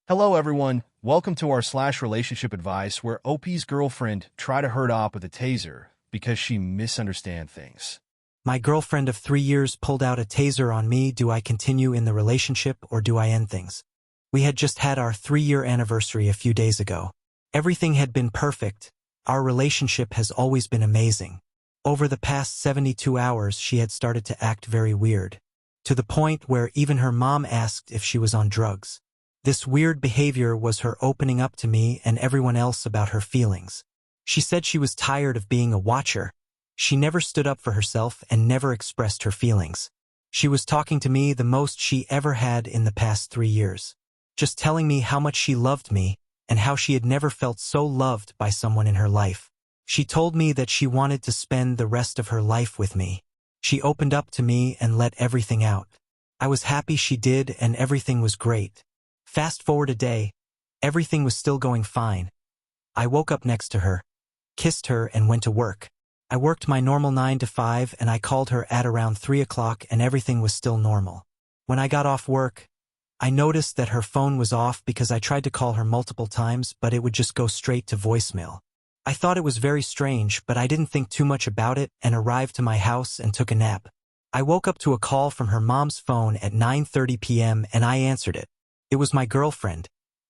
Hello everyone, welcome to our relationship advice where OP's girlfriend tried to hurt Op with a taser because she misunderstand things. My girlfriend of 3 years pulled out a taser on me. Do I continue in the relationship or do I end things? We had just had our 3-year anniversary a few days ago. Everything had been perfect. Our relationship has always been amazing. Over the past 72 hours she had started to act very weird, to the point where even her mom asked if she was on drugs. This weird behavior was her opening up to me and everyone else about her feelings. She said she was tired of being a watcher. She never stood up for herself and never expressed her feelings. She was talking to me the most she ever had in the past 3 years. Just telling me how much she loved me and how she had never felt so loved by someone in her life. She told me that she wanted to spend the rest of her life with me. She opened up to me and let everything out. I was happy she did and everything was great. Fast forward a day, everything was still going fine. I woke up next to her, kissed her and went to work. I worked my normal 9 to 5 and I called her at around 3 o'clock and everything was still normal. When I got off work, I noticed that her phone was off because I tried to call her multiple times but it would just go straight to voicemail. I thought it was very strange but I didn't think too much about it and arrived to my house and took a nap. I woke up to a call from her mom's phone at 9:30 p.m. and I answered it. It was my girlfriend.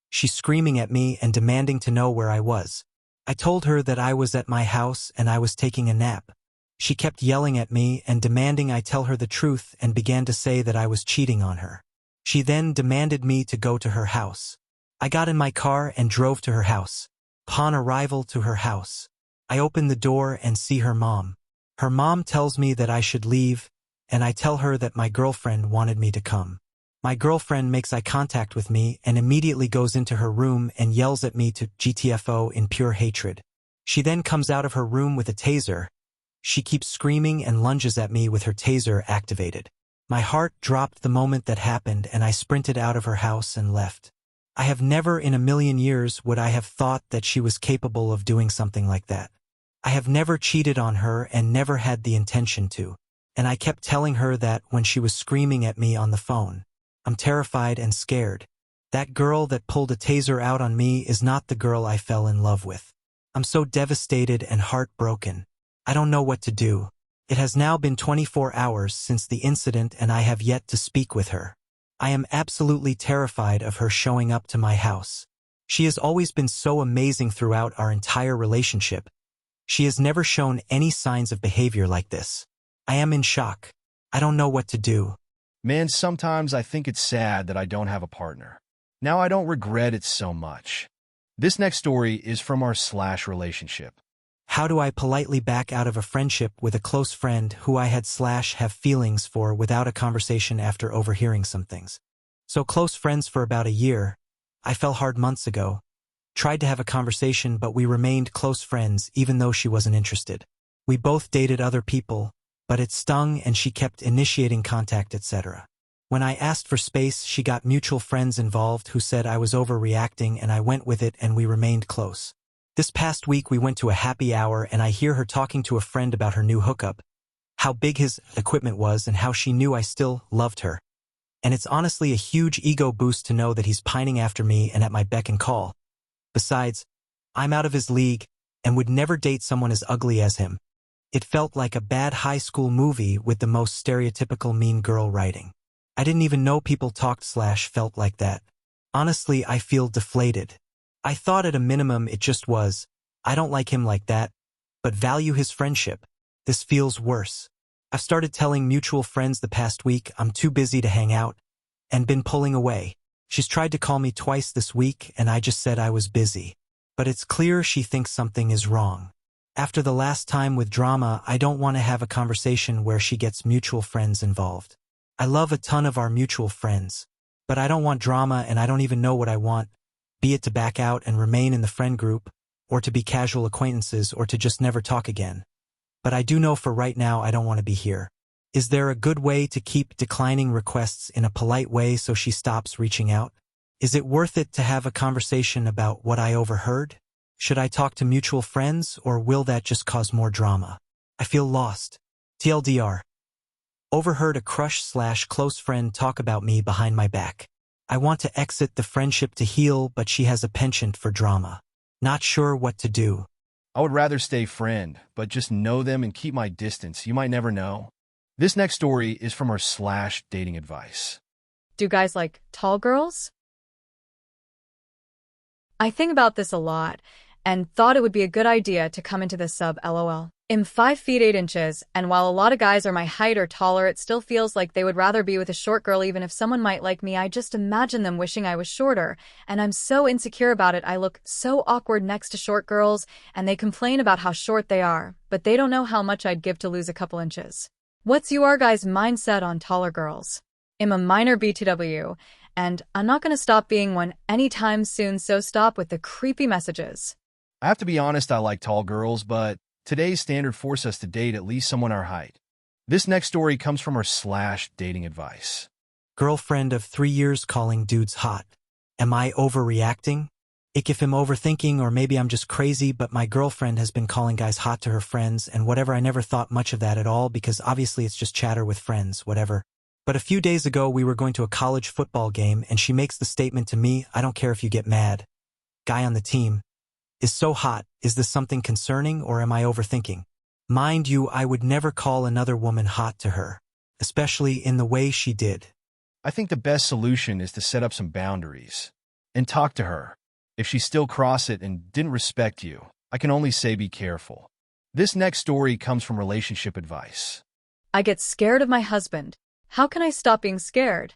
She's screaming at me and demanding to know where I was. I told her that I was at my house and I was taking a nap. She kept yelling at me and demanding I tell her the truth and began to say that I was cheating on her. She then demanded me to go to her house. I got in my car and drove to her house. Upon arrival to her house, I open the door and see her mom. Her mom tells me that I should leave, and I tell her that my girlfriend wanted me to come. My girlfriend makes eye contact with me and immediately goes into her room and yells at me to GTFO in pure hatred. She then comes out of her room with a taser. She keeps screaming and lunges at me with her taser activated. My heart dropped the moment that happened and I sprinted out of her house and left. I have never in a million years would I have thought that she was capable of doing something like that. I have never cheated on her and never had the intention to. And I kept telling her that when she was screaming at me on the phone. I'm terrified and scared. That girl that pulled a taser out on me is not the girl I fell in love with. I'm so devastated and heartbroken. I don't know what to do. It has now been 24 hours since the incident and I have yet to speak with her. I am absolutely terrified of her showing up to my house. She has always been so amazing throughout our entire relationship. She has never shown any signs of behavior like this. I am in shock. I don't know what to do. Man, sometimes I think it's sad that I don't have a partner. Now I don't regret it so much. This next story is from our relationship. How do I politely back out of a friendship with a close friend who I had have feelings for without a conversation after overhearing some things? So close friends for about a year. I fell hard months ago. Tried to have a conversation but we remained close friends even though she wasn't interested. We both dated other people, but it stung and she kept initiating contact, etc. When I asked for space, she got mutual friends involved who said I was overreacting and I went with it and we remained close. This past week we went to a happy hour and I hear her talking to a friend about her new hookup, how big his equipment was and how she knew I still loved her. And it's honestly a huge ego boost to know that he's pining after me and at my beck and call. Besides, I'm out of his league and would never date someone as ugly as him. It felt like a bad high school movie with the most stereotypical mean girl writing. I didn't even know people talked felt like that. Honestly, I feel deflated. I thought at a minimum it just was, I don't like him like that, but value his friendship. This feels worse. I've started telling mutual friends the past week I'm too busy to hang out, and been pulling away. She's tried to call me twice this week and I just said I was busy. But it's clear she thinks something is wrong. After the last time with drama, I don't want to have a conversation where she gets mutual friends involved. I love a ton of our mutual friends, but I don't want drama and I don't even know what I want, be it to back out and remain in the friend group, or to be casual acquaintances or to just never talk again. But I do know for right now I don't want to be here. Is there a good way to keep declining requests in a polite way so she stops reaching out? Is it worth it to have a conversation about what I overheard? Should I talk to mutual friends or will that just cause more drama? I feel lost. TLDR. Overheard a crush/close friend talk about me behind my back. I want to exit the friendship to heal, but she has a penchant for drama. Not sure what to do. I would rather stay friend, but just know them and keep my distance. You might never know. This next story is from our slash dating advice. Do guys like tall girls? I think about this a lot and thought it would be a good idea to come into this sub LOL. I'm 5 feet 8 inches, and while a lot of guys are my height or taller, it still feels like they would rather be with a short girl. Even if someone might like me, I just imagine them wishing I was shorter, and I'm so insecure about it. I look so awkward next to short girls, and they complain about how short they are, but they don't know how much I'd give to lose a couple inches. What's your guys' mindset on taller girls? I'm a minor BTW, and I'm not going to stop being one anytime soon, so stop with the creepy messages. I have to be honest, I like tall girls, but today's standard force us to date at least someone our height. This next story comes from our slash dating advice. Girlfriend of 3 years calling dudes hot. Am I overreacting? If I'm overthinking, or maybe I'm just crazy, but my girlfriend has been calling guys hot to her friends and whatever. I never thought much of that at all because obviously it's just chatter with friends, whatever. But a few days ago we were going to a college football game and she makes the statement to me, I don't care if you get mad. Guy on the team is so hot. Is this something concerning or am I overthinking? Mind you, I would never call another woman hot to her, especially in the way she did. I think the best solution is to set up some boundaries and talk to her. If she still crossed it and didn't respect you, I can only say be careful. This next story comes from relationship advice. I get scared of my husband. How can I stop being scared?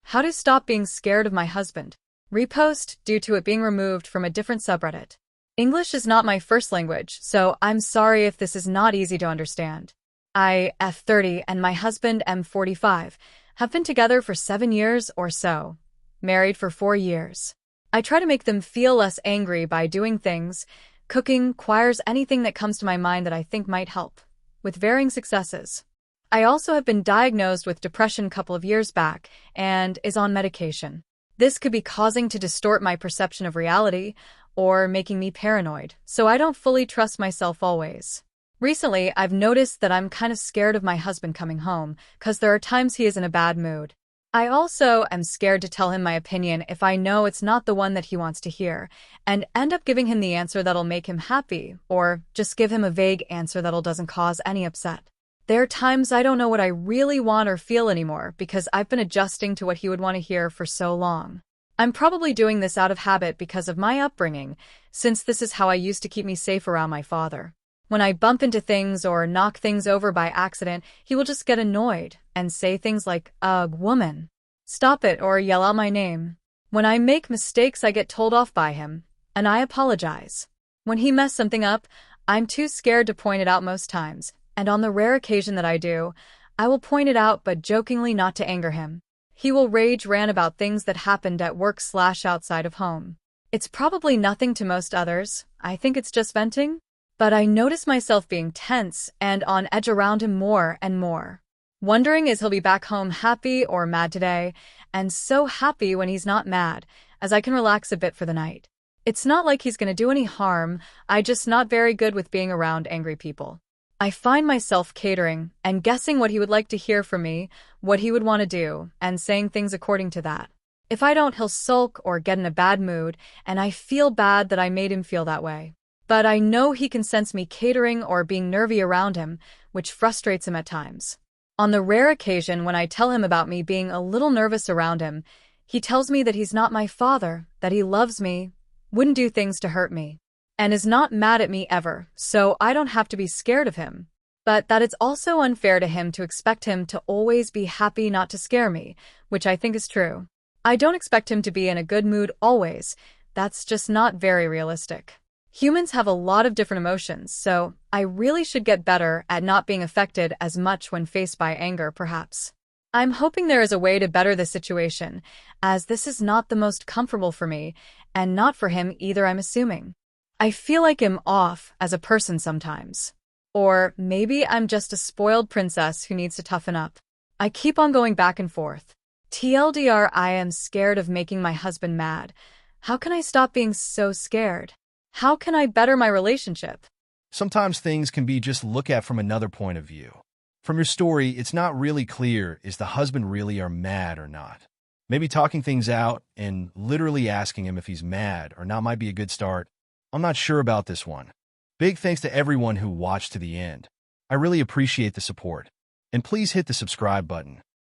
How to stop being scared of my husband? Repost due to it being removed from a different subreddit. English is not my first language, so I'm sorry if this is not easy to understand. I, F30, and my husband, M45, have been together for 7 years or so, married for 4 years. I try to make them feel less angry by doing things, cooking, choirs, anything that comes to my mind that I think might help, with varying successes. I also have been diagnosed with depression a couple of years back and is on medication. This could be causing to distort my perception of reality or making me paranoid, so I don't fully trust myself always. Recently, I've noticed that I'm kind of scared of my husband coming home because there are times he is in a bad mood. I also am scared to tell him my opinion if I know it's not the one that he wants to hear, and end up giving him the answer that'll make him happy, or just give him a vague answer that'll doesn't cause any upset. There are times I don't know what I really want or feel anymore because I've been adjusting to what he would want to hear for so long. I'm probably doing this out of habit because of my upbringing, since this is how I used to keep me safe around my father. When I bump into things or knock things over by accident, he will just get annoyed and say things like, woman, stop it, or yell out my name. When I make mistakes, I get told off by him, and I apologize. When he messed something up, I'm too scared to point it out most times, and on the rare occasion that I do, I will point it out but jokingly, not to anger him. He will rage rant about things that happened at work/outside of home. It's probably nothing to most others. I think it's just venting. But I notice myself being tense and on edge around him more and more. Wondering is he'll be back home happy or mad today, and so happy when he's not mad, as I can relax a bit for the night. It's not like he's going to do any harm, I just not very good with being around angry people. I find myself catering and guessing what he would like to hear from me, what he would want to do, and saying things according to that. If I don't, he'll sulk or get in a bad mood, and I feel bad that I made him feel that way. But I know he can sense me catering or being nervy around him, which frustrates him at times. On the rare occasion when I tell him about me being a little nervous around him, he tells me that he's not my father, that he loves me, wouldn't do things to hurt me, and is not mad at me ever, so I don't have to be scared of him. But that it's also unfair to him to expect him to always be happy, not to scare me, which I think is true. I don't expect him to be in a good mood always. That's just not very realistic. Humans have a lot of different emotions, so I really should get better at not being affected as much when faced by anger, perhaps. I'm hoping there is a way to better the situation, as this is not the most comfortable for me, and not for him either, I'm assuming. I feel like I'm off as a person sometimes. Or maybe I'm just a spoiled princess who needs to toughen up. I keep on going back and forth. TLDR, I am scared of making my husband mad. How can I stop being so scared? How can I better my relationship? Sometimes things can be just looked at from another point of view. From your story, it's not really clear is the husband really are mad or not. Maybe talking things out and literally asking him if he's mad or not might be a good start. I'm not sure about this one. Big thanks to everyone who watched to the end. I really appreciate the support. And please hit the subscribe button.